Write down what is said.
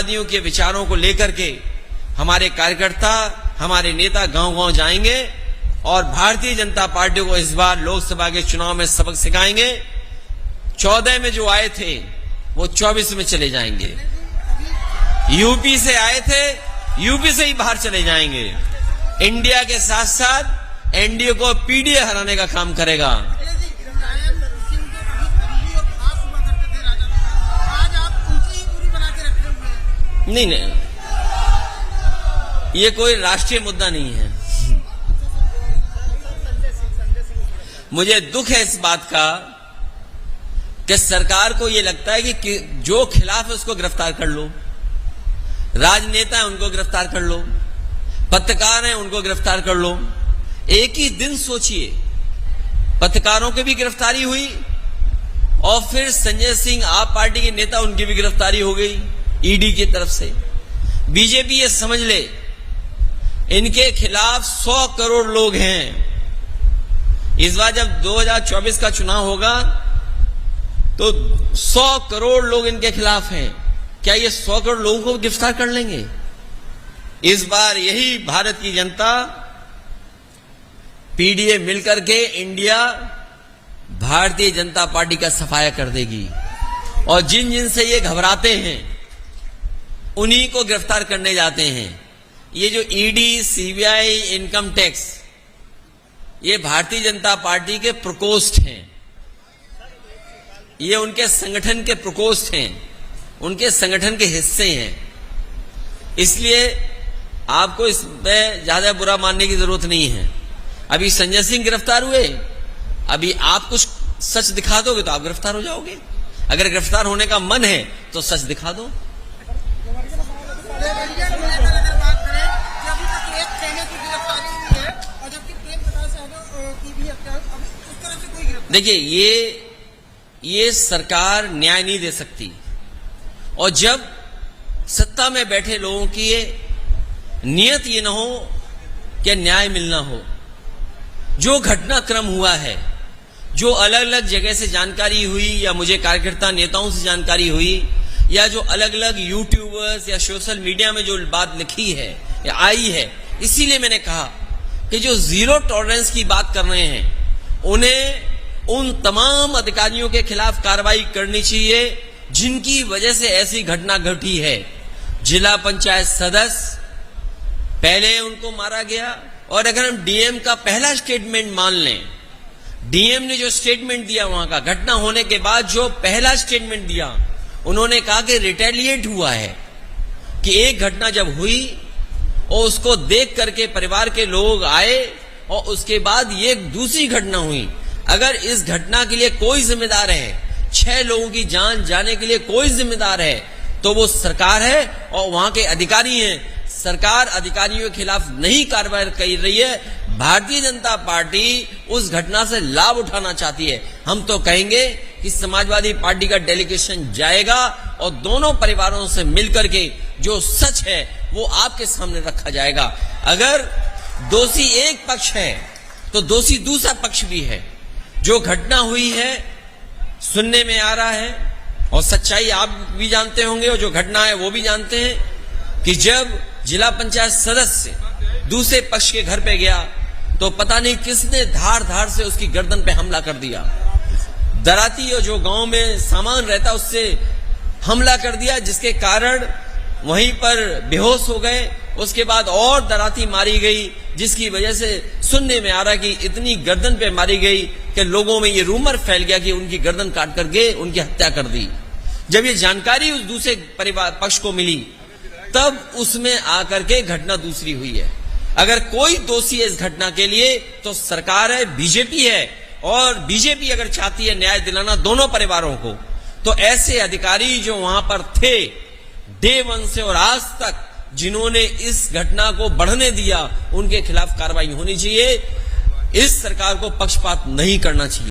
माओवादियों के विचारों को लेकर के हमारे कार्यकर्ता, हमारे नेता गांव-गांव जाएंगे और भारतीय जनता पार्टी को इस बार लोकसभा के चुनाव में सबक सिखाएंगे। 14 में जो आए थे वो 24 में चले जाएंगे। यूपी से आए थे, यूपी से ही बाहर चले जाएंगे। इंडिया के साथ साथ एनडीए को पीडीए हराने का काम करेगा। नहीं, ये कोई राष्ट्रीय मुद्दा नहीं है। मुझे दुख है इस बात का कि सरकार को ये लगता है कि जो खिलाफ है उसको गिरफ्तार कर लो, राजनेता है उनको गिरफ्तार कर लो, पत्रकार हैं उनको गिरफ्तार कर लो। एक ही दिन सोचिए, पत्रकारों की भी गिरफ्तारी हुई और फिर संजय सिंह आप पार्टी के नेता, उनकी भी गिरफ्तारी हो गई ईडी की तरफ से। बीजेपी ये समझ ले, इनके खिलाफ 100 करोड़ लोग हैं। इस बार जब 2024 का चुनाव होगा तो 100 करोड़ लोग इनके खिलाफ हैं। क्या ये 100 करोड़ लोगों को गिरफ्तार कर लेंगे? इस बार यही भारत की जनता पीडीए मिलकर के इंडिया भारतीय जनता पार्टी का सफाया कर देगी और जिन जिन से ये घबराते हैं उन्हीं को गिरफ्तार करने जाते हैं। ये जो ईडी, सीबीआई, इनकम टैक्स, ये भारतीय जनता पार्टी के प्रकोष्ठ हैं, ये उनके संगठन के प्रकोष्ठ हैं, उनके संगठन के हिस्से हैं। इसलिए आपको इसमें ज्यादा बुरा मानने की जरूरत नहीं है। अभी संजय सिंह गिरफ्तार हुए, अभी आप कुछ सच दिखा दोगे तो आप गिरफ्तार हो जाओगे। अगर गिरफ्तार होने का मन है तो सच दिखा दो। देखिए, ये सरकार न्याय नहीं दे सकती और जब सत्ता में बैठे लोगों की नियत ये न हो कि न्याय मिलना हो। जो घटनाक्रम हुआ है, जो अलग अलग जगह से जानकारी हुई या मुझे कार्यकर्ता नेताओं से जानकारी हुई या जो अलग अलग यूट्यूबर्स या सोशल मीडिया में जो बात लिखी है या आई है, इसीलिए मैंने कहा कि जो जीरो टॉलरेंस की बात कर रहे हैं उन्हें उन तमाम अधिकारियों के खिलाफ कार्रवाई करनी चाहिए जिनकी वजह से ऐसी घटना घटी है। जिला पंचायत सदस्य, पहले उनको मारा गया और अगर हम डीएम का पहला स्टेटमेंट मान लें, डीएम ने जो स्टेटमेंट दिया वहां का, घटना होने के बाद जो पहला स्टेटमेंट दिया, उन्होंने कहा कि रिटेलिएट हुआ है, कि एक घटना जब हुई और उसको देख करके परिवार के लोग आए और उसके बाद ये दूसरी घटना हुई। अगर इस घटना के लिए कोई जिम्मेदार है, 6 लोगों की जान जाने के लिए कोई जिम्मेदार है, तो वो सरकार है और वहां के अधिकारी हैं। सरकार अधिकारियों के खिलाफ नहीं कार्रवाई कर रही है। भारतीय जनता पार्टी उस घटना से लाभ उठाना चाहती है। हम तो कहेंगे कि समाजवादी पार्टी का डेलीगेशन जाएगा और दोनों परिवारों से मिलकर के जो सच है वो आपके सामने रखा जाएगा। अगर दोषी एक पक्ष है तो दोषी दूसरा पक्ष भी है। जो घटना हुई है सुनने में आ रहा है और सच्चाई आप भी जानते होंगे और जो घटना है वो भी जानते हैं कि जब जिला पंचायत सदस्य दूसरे पक्ष के घर पे गया तो पता नहीं किसने धार धार से उसकी गर्दन पे हमला कर दिया। दराती और जो गांव में सामान रहता उससे हमला कर दिया, जिसके कारण वहीं पर बेहोश हो गए। उसके बाद और दराती मारी गई, जिसकी वजह से सुनने में आ रहा कि इतनी गर्दन पे मारी गई कि लोगों में ये रूमर फैल गया कि उनकी गर्दन काट करके उनकी हत्या कर दी। जब ये जानकारी उस दूसरे परिवार पक्ष को मिली तब उसमें आकर के घटना दूसरी हुई है। अगर कोई दोषी है इस घटना के लिए तो सरकार है, बीजेपी है। और बीजेपी अगर चाहती है न्याय दिलाना दोनों परिवारों को, तो ऐसे अधिकारी जो वहां पर थे डे 1 से और आज तक, जिन्होंने इस घटना को बढ़ने दिया, उनके खिलाफ कार्रवाई होनी चाहिए। इस सरकार को पक्षपात नहीं करना चाहिए।